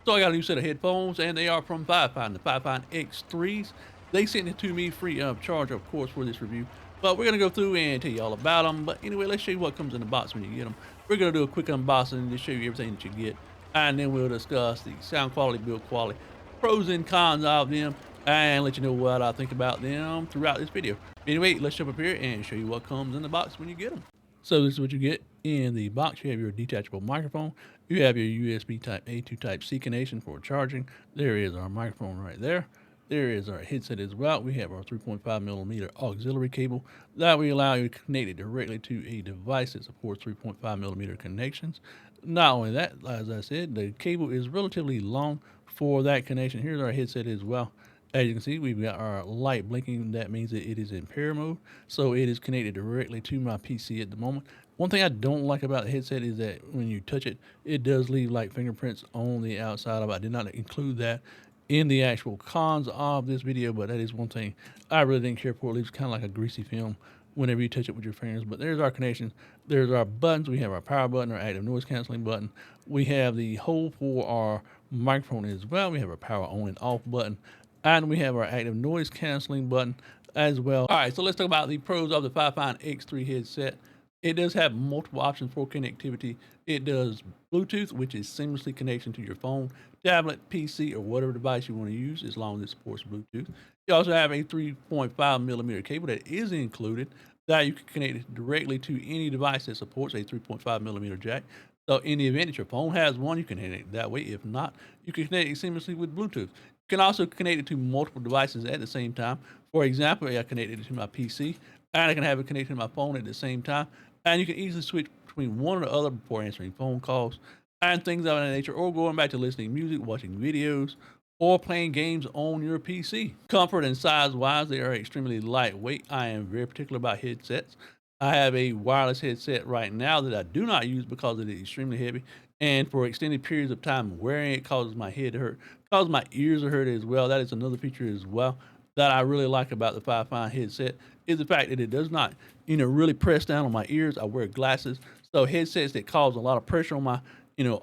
So I got a new set of headphones, and they are from Fifine, the Fifine X3s. They sent it to me free of charge, of course, for this review. But we're gonna go through and tell you all about them. But anyway, let's show you what comes in the box when you get them. We're gonna do a quick unboxing to show you everything that you get, and then we'll discuss the sound quality, build quality, pros and cons of them, and let you know what I think about them throughout this video. Anyway, let's jump up here and show you what comes in the box when you get them. So this is what you get in the box. You have your detachable microphone. You have your USB Type A to Type C connection for charging. There is our microphone right there. There is our headset as well. We have our 3.5 millimeter auxiliary cable that will allow you to connect it directly to a device that supports 3.5 millimeter connections. Not only that, as I said, the cable is relatively long for that connection. Here's our headset as well. As you can see, we've got our light blinking. That means that it is in pair mode. So it is connected directly to my PC at the moment. One thing I don't like about the headset is that when you touch it, it does leave like fingerprints on the outside of it. I did not include that in the actual cons of this video, but that is one thing I really didn't care for. It leaves kind of like a greasy film whenever you touch it with your fingers. But there's our connection. There's our buttons. We have our power button, our active noise canceling button. We have the hole for our microphone as well. We have our power on and off button, and we have our active noise canceling button as well. All right, so let's talk about the pros of the Fifine X3 headset. It does have multiple options for connectivity. It does Bluetooth, which is seamlessly connection to your phone, tablet, PC, or whatever device you want to use, as long as it supports Bluetooth. You also have a 3.5 millimeter cable that is included that you can connect it directly to any device that supports a 3.5 millimeter jack. So in the event that your phone has one, you can connect it that way. If not, you can connect it seamlessly with Bluetooth. You can also connect it to multiple devices at the same time. For example, I connected it to my PC, and I can have it connected to my phone at the same time. And you can easily switch between one or the other before answering phone calls and things of that nature, or going back to listening music, watching videos, or playing games on your PC. Comfort and size wise, they are extremely lightweight. I am very particular about headsets. I have a wireless headset right now that I do not use because it is extremely heavy. And for extended periods of time wearing it causes my head to hurt, causes my ears to hurt as well. That is another feature as well that I really like about the Fifine headset is the fact that it does not, really press down on my ears. I wear glasses, so headsets that cause a lot of pressure on my,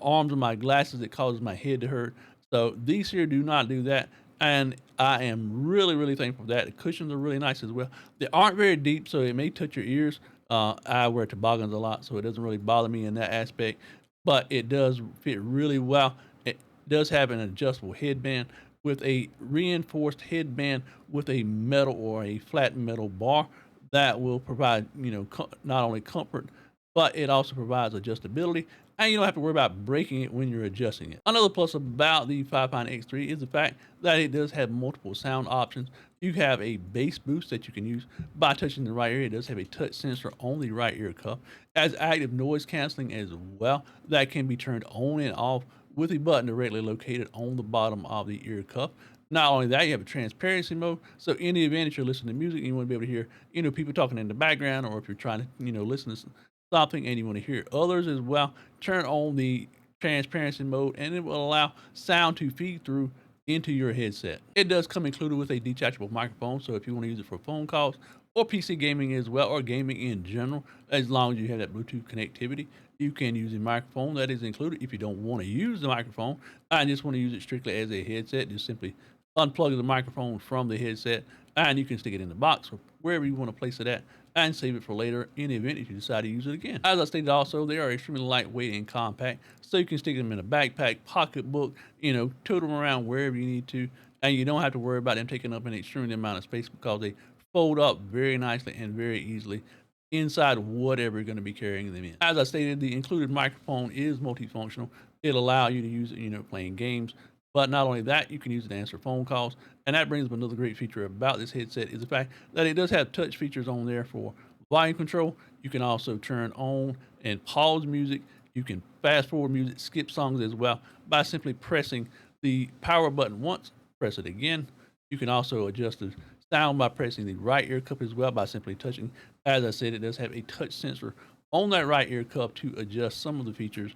arms and my glasses that causes my head to hurt. So these here do not do that, and I am really, really thankful for that. The cushions are really nice as well. They aren't very deep, so it may touch your ears. I wear toboggans a lot, so it doesn't really bother me in that aspect. But it does fit really well. It does have an adjustable headband with a reinforced headband with a metal or a flat metal bar that will provide, not only comfort, but it also provides adjustability, and you don't have to worry about breaking it when you're adjusting it. Another plus about the Fifine X3 is the fact that it does have multiple sound options. You have a bass boost that you can use by touching the right ear. It does have a touch sensor on the right ear cuff, as active noise canceling as well that can be turned on and off with a button directly located on the bottom of the ear cuff. Not only that, you have a transparency mode. So in the event that you're listening to music and you want to be able to hear, people talking in the background, or if you're trying to, listen to something and you want to hear others as well, turn on the transparency mode and it will allow sound to feed through into your headset. It does come included with a detachable microphone, so if you want to use it for phone calls or PC gaming as well, or gaming in general, as long as you have that Bluetooth connectivity, you can use a microphone that is included. If you don't want to use the microphone and just want to use it strictly as a headset, just simply unplug the microphone from the headset and you can stick it in the box or wherever you want to place it at and save it for later in the event if you decide to use it again. As I stated also, they are extremely lightweight and compact, so you can stick them in a backpack, pocketbook, tote them around wherever you need to, and you don't have to worry about them taking up an extreme amount of space because they fold up very nicely and very easily inside whatever you're going to be carrying them in. As I stated, the included microphone is multifunctional. It'll allow you to use it, playing games. But not only that, you can use it to answer phone calls. And that brings up another great feature about this headset is the fact that it does have touch features on there for volume control. You can also turn on and pause music. You can fast forward music, skip songs as well by simply pressing the power button once, press it again. You can also adjust the sound by pressing the right ear cup as well by simply touching. As I said, it does have a touch sensor on that right ear cup to adjust some of the features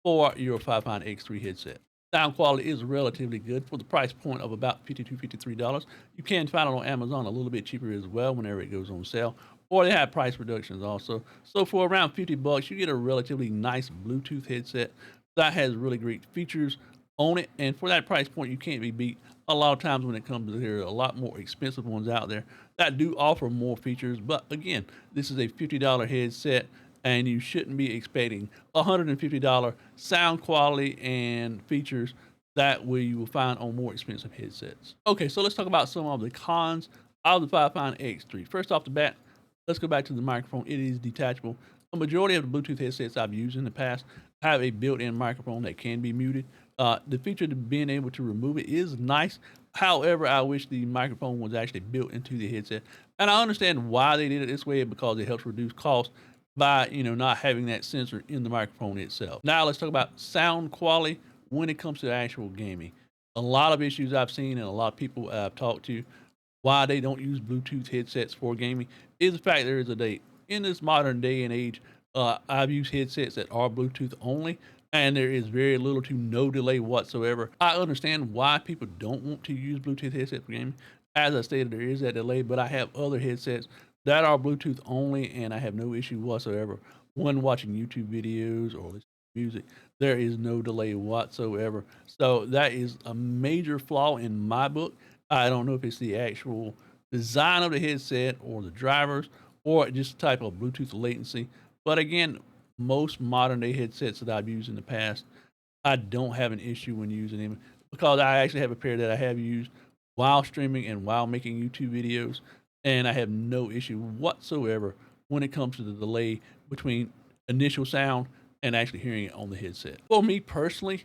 for your Fifine X3 headset. Sound quality is relatively good for the price point of about $52, $53. You can find it on Amazon a little bit cheaper as well whenever it goes on sale, or they have price reductions also. So for around $50, you get a relatively nice Bluetooth headset that has really great features on it, and for that price point, you can't be beat. A lot of times when it comes to there are a lot more expensive ones out there that do offer more features, but again, this is a $50 headset, and you shouldn't be expecting $150 sound quality and features that you will find on more expensive headsets. Okay, so let's talk about some of the cons of the Fifine X3. First off the bat, let's go back to the microphone. It is detachable. A majority of the Bluetooth headsets I've used in the past have a built-in microphone that can be muted. The feature of being able to remove it is nice. However, I wish the microphone was actually built into the headset. And I understand why they did it this way, because it helps reduce costs by, not having that sensor in the microphone itself. Now let's talk about sound quality when it comes to actual gaming. A lot of issues I've seen and a lot of people I've talked to why they don't use Bluetooth headsets for gaming is the fact there is a day in this modern day and age. I've used headsets that are Bluetooth only, and there is very little to no delay whatsoever. I understand why people don't want to use Bluetooth headsets for gaming. As I stated, there is that delay, but I have other headsets that are Bluetooth only, and I have no issue whatsoever when watching YouTube videos or listening to music. There is no delay whatsoever. So that is a major flaw in my book. I don't know if it's the actual design of the headset or the drivers or just the type of Bluetooth latency. But again, most modern day headsets that I've used in the past, I don't have an issue when using them because I actually have a pair that I have used while streaming and while making YouTube videos, and I have no issue whatsoever when it comes to the delay between initial sound and actually hearing it on the headset. For me personally,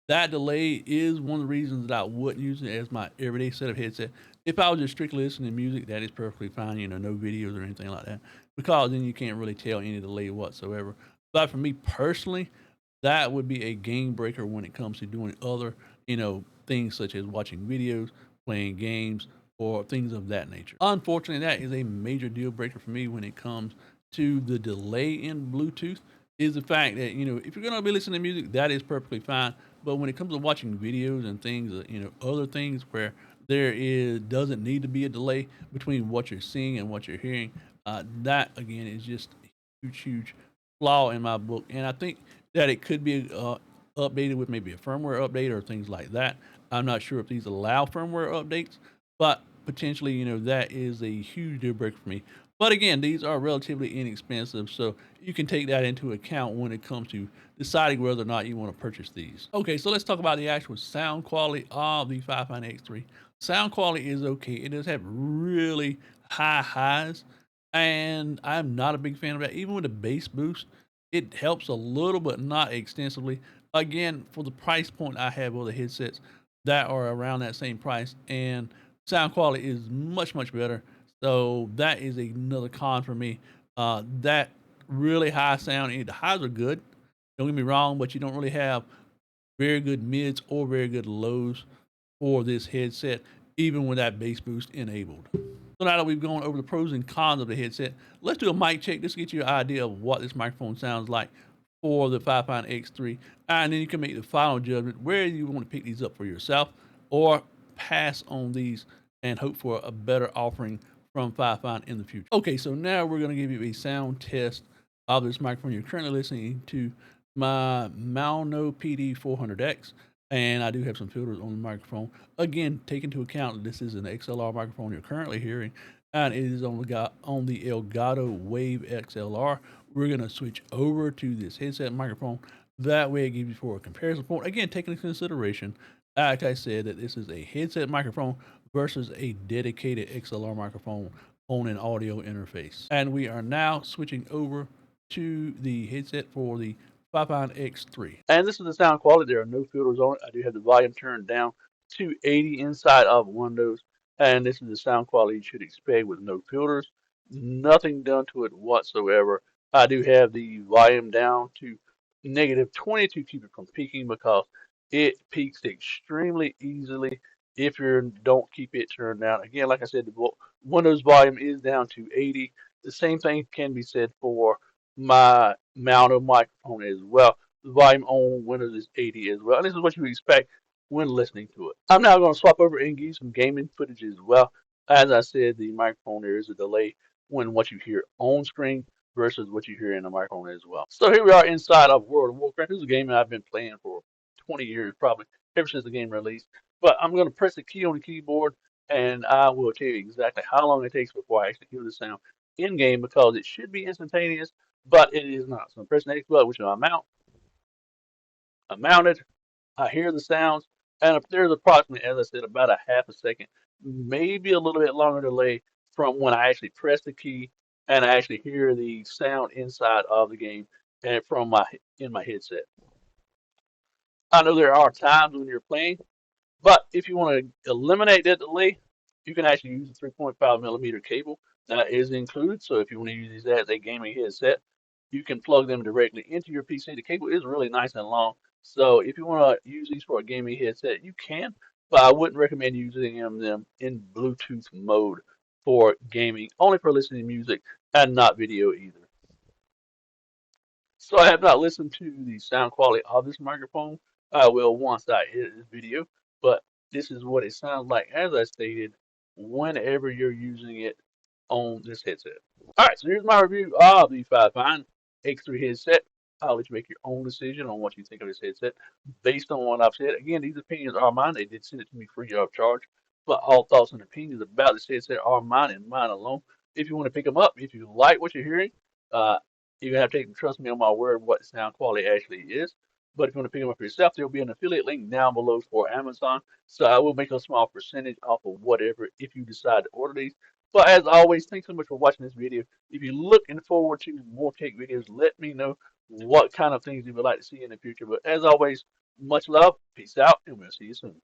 that delay is one of the reasons that I wouldn't use it as my everyday set of headset. If I was just strictly listening to music, that is perfectly fine, no videos or anything like that, because then you can't really tell any delay whatsoever. But for me personally, that would be a game breaker when it comes to doing other, things such as watching videos, playing games, or things of that nature. Unfortunately, that is a major deal breaker for me when it comes to the delay in Bluetooth. Is the fact that if you're gonna be listening to music, that is perfectly fine. But when it comes to watching videos and things, other things where there is doesn't need to be a delay between what you're seeing and what you're hearing, that again is just a huge, huge flaw in my book. And I think that it could be updated with maybe a firmware update or things like that. I'm not sure if these allow firmware updates, but potentially, that is a huge deal breaker for me. But again, these are relatively inexpensive, so you can take that into account when it comes to deciding whether or not you want to purchase these. Okay, so let's talk about the actual sound quality of the Fifine X3. Sound quality is okay. It does have really high highs, and I'm not a big fan of that. Even with the bass boost, it helps a little, but not extensively. Again, for the price point I have other headsets that are around that same price, and sound quality is much, much better. So that is another con for me. That really high sound, the highs are good. Don't get me wrong, but you don't really have very good mids or very good lows for this headset, even with that bass boost enabled. So now that we've gone over the pros and cons of the headset, let's do a mic check just to get you an idea of what this microphone sounds like for the Fifine X3. And then you can make the final judgment where you want to pick these up for yourself or pass on these and hope for a better offering from Fifine in the future. Okay, so now we're going to give you a sound test of this microphone. You're currently listening to my Malno PD400X, and I do have some filters on the microphone. Again, take into account that this is an XLR microphone you're currently hearing, and it is on the Elgato Wave XLR. We're going to switch over to this headset microphone. That way it gives you for a comparison point. Again, taking into consideration, like I said, that this is a headset microphone versus a dedicated XLR microphone on an audio interface. And we are now switching over to the headset for the Fifine X3. And this is the sound quality. There are no filters on it. I do have the volume turned down to 80 inside of Windows. And this is the sound quality you should expect with no filters. Nothing done to it whatsoever. I do have the volume down to -20 to keep it from peaking because it peaks extremely easily if you don't keep it turned down. Again, like I said, the Windows volume is down to 80. The same thing can be said for my mount of microphone as well. The volume on Windows is 80 as well. And this is what you expect when listening to it. I'm now going to swap over and give you some gaming footage as well. As I said, the microphone, there is a delay when what you hear on screen versus what you hear in the microphone as well. So here we are inside of World of Warcraft. This is a game that I've been playing for 20 years probably. ever since the game released. But I'm going to press the key on the keyboard, and I will tell you exactly how long it takes before I actually hear the sound in game because it should be instantaneous, but it is not. So I'm pressing the X button, which is my mount. I'm mounted. I hear the sounds, and if there's approximately, as I said, about a half a second, maybe a little bit longer delay from when I actually press the key and I actually hear the sound inside of the game and from my in my headset. I know there are times when you're playing, but if you want to eliminate that delay, you can actually use a 3.5 millimeter cable that is included. So if you want to use these as a gaming headset, you can plug them directly into your PC. The cable is really nice and long. So if you want to use these for a gaming headset, you can, but I wouldn't recommend using them in Bluetooth mode for gaming, only for listening to music and not video either. So I have not listened to the sound quality of this microphone. I will once I edit this video, but this is what it sounds like, as I stated, whenever you're using it on this headset. All right, so here's my review of the Fifine X3 headset. I'll let you make your own decision on what you think of this headset based on what I've said. Again, these opinions are mine. They did send it to me free of charge, but all thoughts and opinions about this headset are mine and mine alone. If you want to pick them up, if you like what you're hearing, uh, you're gonna have to trust me on my word what sound quality actually is. But if you want to pick them up for yourself, there'll be an affiliate link down below for Amazon. So I will make a small percentage off of whatever if you decide to order these. But as always, thanks so much for watching this video. If you're looking forward to more tech videos, let me know what kind of things you would like to see in the future. But as always, much love, peace out, and we'll see you soon.